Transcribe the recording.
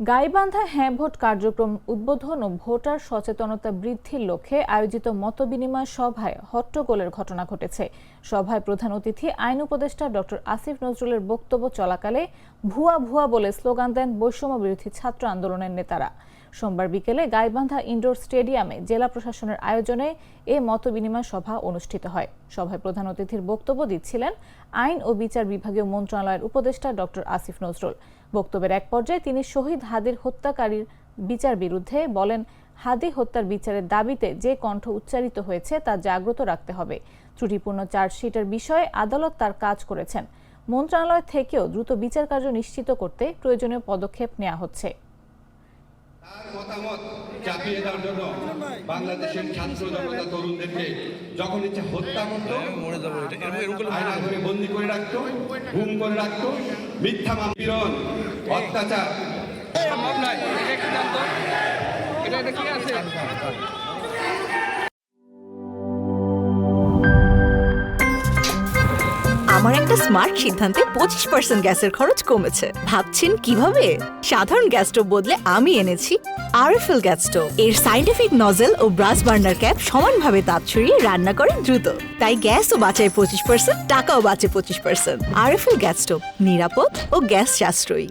গাইবান্ধা হ্যাঁ ভোট কার্যক্রম উদ্বোধন ও ভোটার সচেতনতা বৃদ্ধির লক্ষ্যে আয়োজিত মতবিনিময় সভায় হট্টগোলের ঘটনা ঘটেছে। সভায় প্রধান অতিথি আইন উপদেষ্টা ডক্টর আসিফ নজরুলের বক্তব্য চলাকালে ভুয়া ভুয়া বলে স্লোগান দেন বৈষম্য বিরোধী ছাত্র আন্দোলনের নেতারা। সোমবার বিকেলে গাইবান্ধা ইনডোর স্টেডিয়ামে জেলা প্রশাসনের আয়োজনে এ মতবিনিময় সভা অনুষ্ঠিত হয়। সভায় প্রধান অতিথির বক্তব্য দিচ্ছিলেন আইন ও বিচার বিভাগীয় মন্ত্রণালয়ের উপদেষ্টা ডক্টর আসিফ নজরুল। বক্তব্যের এক পর্যায়ে তিনি শহীদ হাদির হত্যাকারীর বিচার বিরুদ্ধে বলেন, হাদি হত্যার বিচারের দাবিতে যে কণ্ঠ উচ্চারিত হয়েছে তা জাগ্রত রাখতে হবে। ত্রুটিপূর্ণ চার্জশিটের বিষয়ে আদালত তার কাজ করেছেন। মন্ত্রণালয় থেকেও দ্রুত বিচার কার্য নিশ্চিত করতে প্রয়োজনীয় পদক্ষেপ নেওয়া হচ্ছে। তার মতামত চাপিয়ে দেওয়ার জন্য বাংলাদেশের ছাত্র জনতা তরুণদেরকে যখন ইচ্ছা হত্যা করতো, আয়না ঘরে বন্দি করে রাখতো, গুম করে রাখতো, মিথ্যা মামলান, অত্যাচার। আমার একটা স্মার্ট সিদ্ধান্তে 25% গ্যাসের খরচ কমেছে। ভাবছেন কিভাবে? সাধারণ গ্যাস স্টোভ বদলে আমি এনেছি আরএফএল গ্যাস স্টোভ। এর সাইন্টিফিক নজল ও ব্রাস বার্নার ক্যাপ সমানভাবে তাপ ছড়িয়ে রান্না করে দ্রুত, তাই গ্যাসও বাঁচায় 25%, টাকাও বাঁচে 25%। আরএফএল গ্যাস স্টোভ নিরাপদ ও গ্যাস সাশ্রয়ী।